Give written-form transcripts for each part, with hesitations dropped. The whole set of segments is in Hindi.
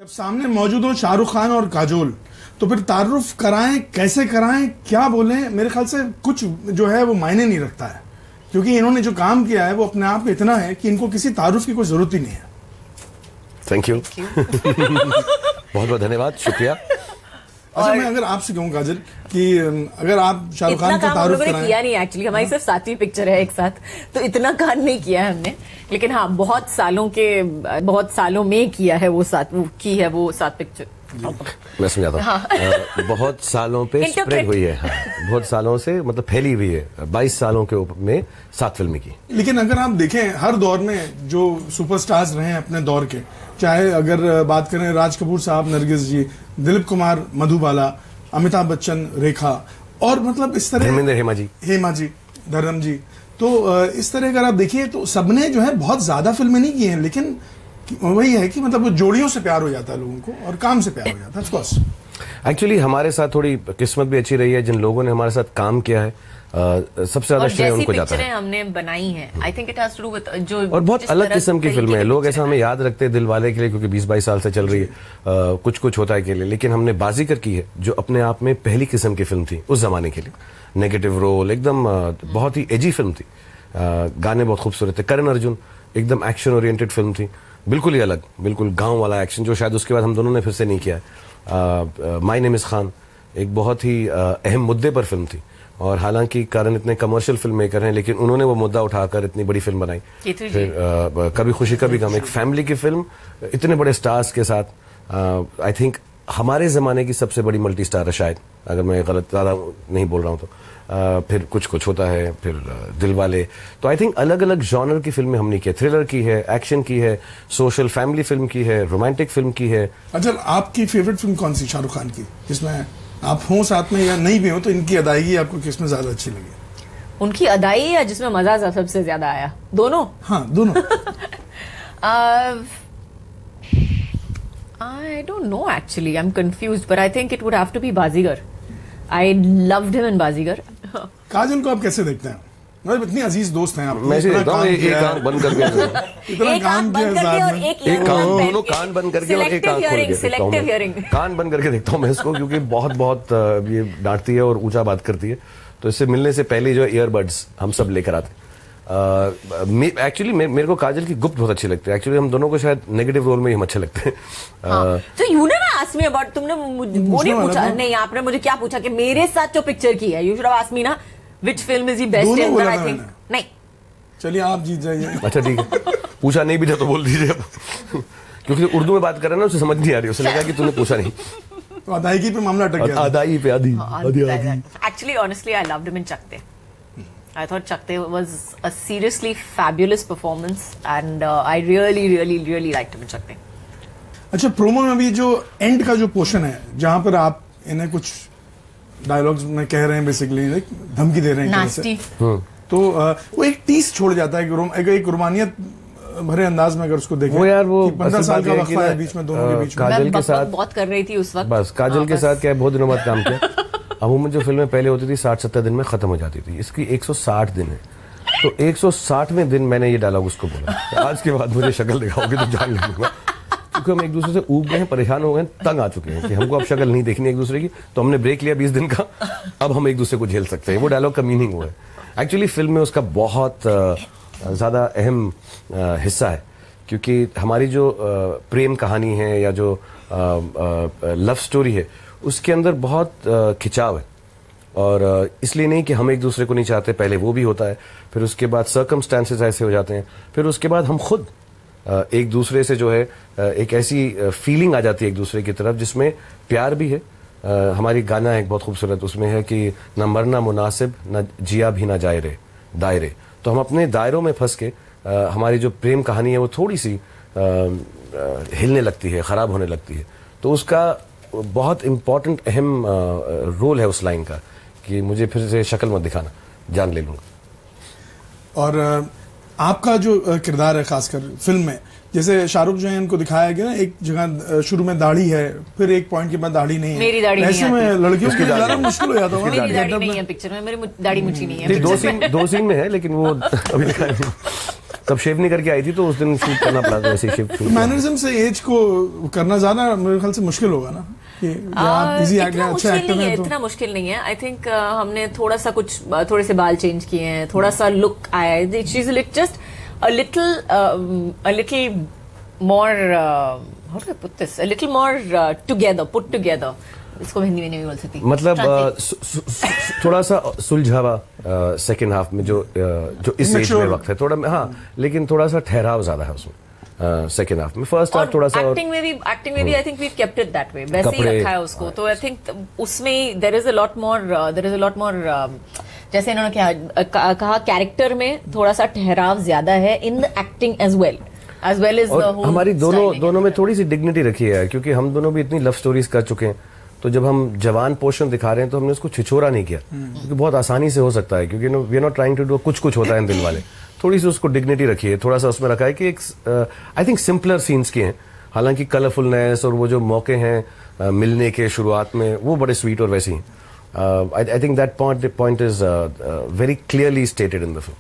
जब सामने मौजूद हो शाहरुख खान और काजोल, तो फिर तारुफ कराएं, कैसे कराएं, क्या बोलें? मेरे ख्याल से कुछ जो है वो मायने नहीं रखता है, क्योंकि इन्होंने जो काम किया है वो अपने आप में इतना है कि इनको किसी तारुफ की कोई जरूरत ही नहीं है। Thank you. बहुत बहुत धन्यवाद, शुक्रिया। अच्छा, मैं अगर आपसे कहूँ काजल कि अगर आप शाहरुख खान का तारुफ कराएं, किया नहीं एक्चुअली, हमारी सिर्फ 7वीं पिक्चर है एक साथ, तो इतना काम नहीं किया है हमने, लेकिन हाँ बहुत सालों में किया है वो 7 पिक्चर। मैं समझाता हूँ। हाँ। बहुत सालों पे स्प्रेड हुई है। हाँ। बहुत सालों से मतलब फैली हुई है। 22 सालों के ऊपर में 7 फिल्में की। लेकिन अगर आप देखें हर दौर में जो सुपरस्टार्स रहे हैं अपने दौर के, चाहे अगर बात करें राज कपूर साहब, नरगिस जी, दिलीप कुमार, मधुबाला, अमिताभ बच्चन, रेखा, और मतलब इस तरह हेमा जी, धर्म जी, तो इस तरह अगर आप देखिए तो सबने जो है बहुत ज्यादा फिल्में नहीं की हैं, लेकिन वही है कि मतलब वो जोड़ियों से प्यार हो जाता है लोगों को और काम से प्यार हो जाता है। ऑफ कोर्स एक्चुअली हमारे साथ थोड़ी किस्मत भी अच्छी रही है, जिन लोगों ने हमारे साथ काम किया है सबसे ज्यादा श्रेय उनको जाता है। हमने बनाई है, I think it has to do with जो, और बहुत अलग किस्म की फिल्में हैं। लोग ऐसा हमें याद रखते हैं दिल वाले के लिए, क्योंकि 20-22 साल से चल रही है, कुछ होता है के लिए, लेकिन हमने बाजीगर की है जो अपने आप में पहली किस्म की फिल्म थी उस जमाने के लिए। नेगेटिव रोल, एकदम बहुत ही एजी फिल्म थी, गाने बहुत खूबसूरत थे। करण अर्जुन, एकदम एक्शन ओरिएंटेड फिल्म थी, बिल्कुल ही अलग, बिल्कुल गांव वाला एक्शन, जो शायद उसके बाद हम दोनों ने फिर से नहीं किया है। माय नेम इज खान एक बहुत ही अहम मुद्दे पर फिल्म थी, और हालांकि कारण इतने कमर्शियल फिल्म मेकर हैं, लेकिन उन्होंने वो मुद्दा उठाकर इतनी बड़ी फिल्म बनाई। फिर कभी खुशी कभी गम, एक फैमिली की फिल्म इतने बड़े स्टार्स के साथ। आई थिंक हमारे जमाने की सबसे बड़ी मल्टी स्टार है शायद, अगर मैं गलत ज्यादा नहीं बोल रहा हूँ तो। फिर कुछ होता है, फिर दिल वाले। तो आई थिंक अलग अलग जॉनर की फिल्में हमने की है। थ्रिलर की है, एक्शन की है, सोशल फैमिली फिल्म की है, रोमांटिक फिल्म की है। अच्छा, आपकी फेवरेट फिल्म कौन सी शाहरुख खान की, जिसमें आप हों साथ में या नहीं भी हो, तो इनकी अदायगी आपको किसमें ज्यादा अच्छी लगी? उनकी अदायगी या जिसमें मजा सबसे ज्यादा आया? दोनों? हाँ, दोनों। I don't know actually. I'm confused, but I think it would have to be Bazigar. I loved him in Bazigar. काजल को आप कैसे देखते हैं? मतलब इतनी अजीज दोस्त हैं आप। मैं देखता हूँ एक आंख बंद करके, इतना काम किया, एक दोनों कान बंद करके और एक आंख खोल के देखता हूँ। कान बंद करके देखता हूँ मैं इसको, क्योंकि बहुत ये डांटती है और ऊंचा बात करती है, तो इससे मिलने से पहले जो ईयरबड्स हम सब लेकर आते हैं। एक्चुअली मेरे को काजल की गुप्त बहुत अच्छी लगती है। एक्चुअली हम दोनों को शायद नेगेटिव रोल में ही हम अच्छे लगते हैं। तो you never asked me about, तुमने वो नहीं पूछा, नहीं आपने मुझे क्या पूछा कि मेरे साथ जो पिक्चर की है, you should have asked me ना which film is the best in, but I think नहीं। चलिए आप जीत जाइए। अच्छा ठीक है, पूछा नहीं भी था तो बोल दीजिए, क्योंकि उर्दू में बात कर रहे हैं ना, उसे समझ नहीं आ रही, उसे लगा कि तूने पूछा नहीं। तो अदायगी पे मामला अटक गया। अदायगी पे आधी। Actually, honestly, I loved him in Chakte. I thought Chakte was a seriously fabulous performance, and I really liked him in Chakte. अच्छा, प्रोमो में भी जो एंड का जो पोर्शन है, जहां पर आप इन्हें कुछ डायलॉग्स में कह रहे हैं, बेसिकली धमकी दे रहे हैं नास्टी, तो वो एक टीस छोड़ जाता है, एक रोमानियत भरे अंदाज में अगर उसको देखें, वो यार वो 15 साल का वक्फा है बीच में, दोनों के बीच में। काजल के साथ बहुत कर रही थी उस वक्त। बस काजल के साथ क्या बहुत दिनों बाद काम किया। अमूमन जो फिल्में पहले होती थी 60-70 दिन में खत्म हो जाती थी, इसकी 160 दिन है, तो 160वें दिन मैंने ये डायलॉग उसको बोला, आज के बाद मुझे शक्ल दिखाओगे तो जान लूंगा, क्योंकि हम एक दूसरे से ऊब गए हैं, परेशान हो गए, तंग आ चुके हैं कि हमको अब शक्ल नहीं देखनी एक दूसरे की, तो हमने ब्रेक लिया 20 दिन का, अब हम एक दूसरे को झेल सकते हैं। वो डायलॉग का मीनिंग वो है। एक्चुअली फिल्म में उसका बहुत ज्यादा अहम हिस्सा है, क्योंकि हमारी जो प्रेम कहानी है या जो लव स्टोरी है, उसके अंदर बहुत खिंचाव है, और इसलिए नहीं कि हम एक दूसरे को नहीं चाहते, पहले वो भी होता है, फिर उसके बाद सर्कमस्टेंसेस ऐसे हो जाते हैं, फिर उसके बाद हम खुद एक दूसरे से जो है एक ऐसी फीलिंग आ जाती है एक दूसरे की तरफ जिसमें प्यार भी है। हमारी गाना है एक बहुत खूबसूरत, उसमें है कि न मरना मुनासिब न जिया भी ना जाए रे दायरे। तो हम अपने दायरों में फंस के हमारी जो प्रेम कहानी है वो थोड़ी सी हिलने लगती है, खराब होने लगती है। तो उसका बहुत इंपॉर्टेंट अहम रोल है उस लाइन का कि मुझे फिर से शक्ल मत दिखाना, जान ले लूंगा। और आपका जो किरदार है खासकर फिल्म में, जैसे शाहरुख जो है इनको दिखाया गया ना, एक जगह शुरू में दाढ़ी है, फिर एक पॉइंट के बाद दाढ़ी नहीं है। मेरी दाढ़ी ऐसे में लड़कियों के लिए ज्यादा मुश्किल हो जाता है। मेरी दाढ़ी नहीं है पिक्चर में, मेरी दाढ़ी मुच्छी नहीं है। दो सीन में है, लेकिन वो अभी दिखाया नहीं। तब शेव नहीं करके आई थी तो उस दिन शूट करना पड़ा था, वैसे शेव शूट। मैनरिज्म से एज को करना ज्यादा मेरे ख्याल से मुश्किल होगा ना, कि आप इजी एक्टर हैं, अच्छे एक्टर हैं, तो इतना मुश्किल नहीं है। आई थिंक हमने थोड़ा सा कुछ थोड़े से बाल चेंज किए हैं, थोड़ा सा लुक आया है, she is just a little more how do I put this, a little more put together, इसको हिंदी में नहीं बोल सकती, मतलब थोड़ा सा सुलझावा सेकंड हाफ में जो इस एज में वक्त है थोड़ा, हाँ, लेकिन थोड़ा सा ठहराव ज्यादा है उसमें सेकंड हाफ में। फर्स्ट हाफ थोड़ा सा एक्टिंग में भी I think we kept it that way, वैसे ही रखा है उसको, तो आई थिंक उसमें there is a lot more जैसे इन्होंने कहा कैरेक्टर में थोड़ा सा ठहराव ज्यादा है, in the acting as well as the whole. हमारी दोनों में थोड़ी सी डिग्निटी रखी है, क्योंकि हम दोनों भी इतनी लव स्टोरीज कर चुके हैं, तो जब हम जवान पोर्शन दिखा रहे हैं तो हमने उसको छिछोरा नहीं किया, क्योंकि बहुत आसानी से हो सकता है, क्योंकि we are not trying to do कुछ होता है दिल वाले, थोड़ी सी उसको डिग्निटी रखी है, थोड़ा सा उसमें रखा है कि एक आई थिंक सिंपलर सीन्स के हैं, हालांकि कलरफुलनेस और वो जो मौके हैं मिलने के शुरुआत में वो बड़े स्वीट और वैसी हैं। I think that point is very clearly stated in the film.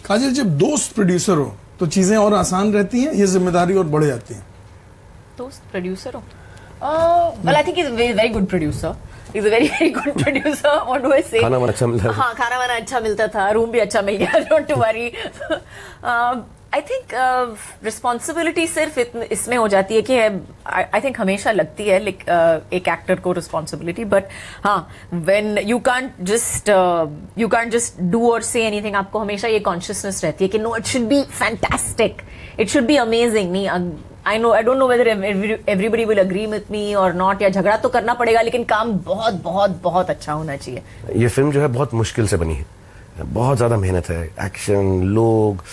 काजल, जब दोस्त प्रोड्यूसर हो तो चीजें और आसान रहती हैं, ये जिम्मेदारी और बढ़ जाती है? दोस्त प्रोड्यूसर हो, well I think he's a very good producer. He's a very good producer. What do I say? खाना वाना अच्छा मिलता था। हाँ, खाना वाना अच्छा मिलता था, रूम भी अच्छा मिल गया, don't worry. I think responsibility सिर्फ इसमें हो जाती है कि आई थिंक हमेशा लगती है एक एक्टर को रिस्पॉन्सिबिलिटी, बट हाँ, when you can't just do और से एनीथिंग, आपको हमेशा ये कॉन्शियसनेस रहती है कि no, it should be fantastic, it should be amazing. नहीं, I don't know whether everybody will agree with me और नॉट, या झगड़ा तो करना पड़ेगा, लेकिन काम बहुत बहुत बहुत अच्छा होना चाहिए। ये फिल्म जो है बहुत मुश्किल से बनी है, बहुत ज्यादा मेहनत है, एक्शन, लोग,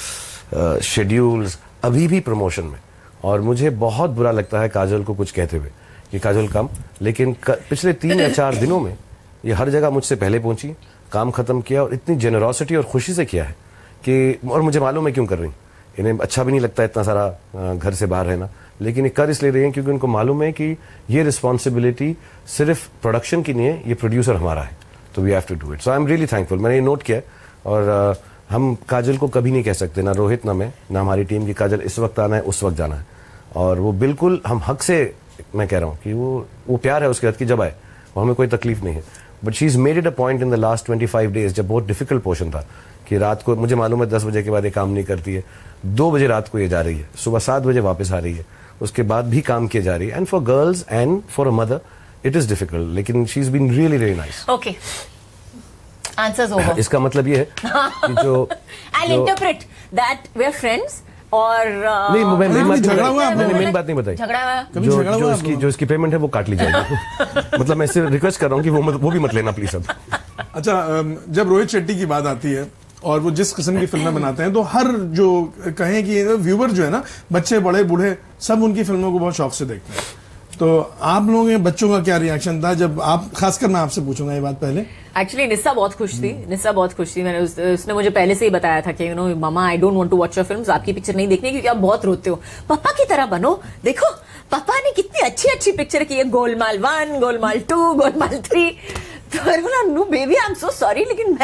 शेड्यूल्स, अभी भी प्रमोशन में, और मुझे बहुत बुरा लगता है काजल को कुछ कहते हुए कि काजल कम, लेकिन पिछले 3 या 4 दिनों में ये हर जगह मुझसे पहले पहुंची, काम खत्म किया, और इतनी जेनरोसिटी और खुशी से किया है कि, और मुझे मालूम है क्यों कर रही, इन्हें अच्छा भी नहीं लगता इतना सारा घर से बाहर रहना, लेकिन ये कर इसलिए रही हैं क्योंकि उनको मालूम है कि ये रिस्पॉन्सिबिलिटी सिर्फ प्रोडक्शन की नहीं है, ये प्रोड्यूसर हमारा है, तो we have to do it. So I am really thankful. मैंने ये नोट किया, और हम काजल को कभी नहीं कह सकते, ना रोहित ना मैं, ना हमारी टीम की, काजल इस वक्त आना है, उस वक्त जाना है, और वो बिल्कुल हम हक से, मैं कह रहा हूँ कि वो प्यार है उसके हाथ की, जब आए वो हमें कोई तकलीफ नहीं है, but she is made it a point in the last 25 days, जब बहुत डिफिकल्ट पोर्शन था, कि रात को मुझे मालूम है 10 बजे के बाद ये काम नहीं करती है, 2 बजे रात को ये जा रही है, सुबह 7 बजे वापस आ रही है, उसके बाद भी काम किए जा रही है, and for girls and for a mother it is difficult, लेकिन she is been really really nice. Okay, answers over. इसका मतलब ये है कि जो I'll interpret that we are friends, और नहीं, मैं मेन बात नहीं बताई, झगड़ा जो इसकी पेमेंट है वो काट ली जाएगी। मतलब मैं इससे रिक्वेस्ट कर रहा हूँ कि वो भी मत लेना प्लीज अब। अच्छा, जब रोहित शेट्टी की बात आती है और वो जिस किस्म की फिल्में बनाते हैं, तो हर जो कहें कि व्यूवर जो है ना, बच्चे बड़े बूढ़े सब उनकी फिल्मों को बहुत शौक से देखते हैं, तो आप लोगों के बच्चों का क्या रिएक्शन था जब आप, खासकर मैं आपसे पूछूंगा ये बात पहले। एक्चुअली निस्सा बहुत खुश थी, मैंने उसने मुझे पहले से ही बताया था कि mama, I don't want to watch your films, आपकी पिक्चर नहीं देखनी क्योंकि आप बहुत रोते हो, पापा की तरह बनो, देखो पापा ने कितनी अच्छी अच्छी पिक्चर की है, गोलमाल 1, गोलमाल 2, गोलमाल 3। तो मैंने बोला, no baby, I am so sorry, लेकिन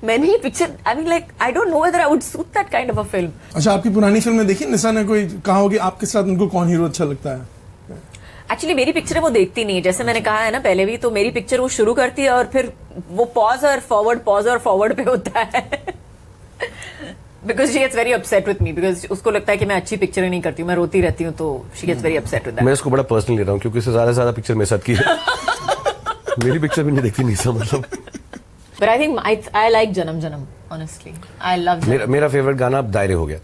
मैंने ही picture, I mean like, I don't know whether I would suit that kind of a film. अच्छा, आपकी पुरानी फिल्में देखी, निस्सा ने कोई कहा हो कि आपके साथ उनको कौन हीरो अच्छा लगता है? एक्चुअली मेरी पिक्चर वो देखती नहीं है, जैसे मैंने कहा है ना पहले भी, तो मेरी पिक्चर वो शुरू करती है और फिर वो पॉज और फॉरवर्ड पे होता है, because she gets very upset with me, because उसको लगता है कि मैं अच्छी पिक्चर नहीं करती हूँ, मैं रोती रहती हूँ, तो she gets very upset with that. मैं इसको बड़ा पर्सनली ले रहा हूँ क्योंकि इससे ज्यादा पिक्चर मेरे साथ की है। मेरी पिक्चर भी नहीं देखती निस्सा, मतलब। But I think I like जन्म जन्म, ऑनेस्टली आई लव। मेरा फेवरेट गाना अब दायरे हो गया,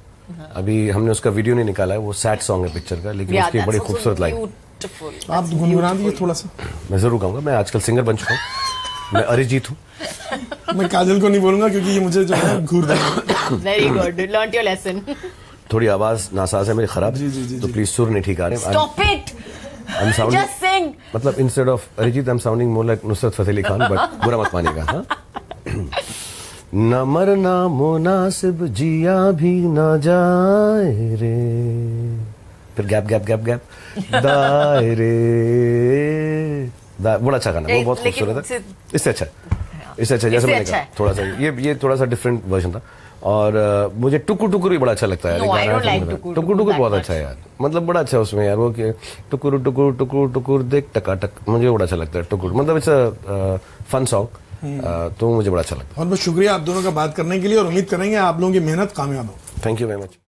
अभी हमने उसका वीडियो नहीं निकाला है, वो सैड सॉन्ग है पिक्चर का, लेकिन उसकी बड़ी खूबसूरत लाइन। आप गुनगुना दीजिए थोड़ा सा। मैं जरूर गाऊंगा, मैं आजकल सिंगर बन चुका हूँ, मैं अरिजीत हूँ। मैं काजल को नहीं बोलूंगा क्योंकि ये मुझे जो है घूर देगा। Very good, learn your lesson. थोड़ी आवाज नासाज है मेरी खराब, तो प्लीज सुर नहीं ठीक आ रहे। Stop it, just sing. मतलब instead of Arijit I am sounding more like Nusrat Fateh Ali Khan, but बुरा मत मानिएगा। हाँ, न मरना मुनासिब जिया भी न जाए रे, फिर गैप गैप गैप गैप, दायरे, बड़ा अच्छा गाना, वो बहुत खूबसूरत है। इससे अच्छा जैसे मैंने कहा, थोड़ा सा ये थोड़ा सा डिफरेंट वर्जन था, और मुझे टुकुर टुकुर भी बड़ा अच्छा लगता है No, I don't like टुकुर टुकुर टुकुर that बहुत much. अच्छा है यार, मतलब बड़ा अच्छा है उसमें यार, वो कि टुकुर टुकुर टुकुर टुकुर देख टकाटक, मुझे बड़ा अच्छा लगता है टुकुर, मतलब इट्स अ फन सॉन्ग, तो मुझे बड़ा अच्छा लगता है। बहुत बहुत शुक्रिया आप दोनों का बात करने के लिए और उम्मीद करेंगे आप लोगों की मेहनत कामयाब हो। Thank you very much.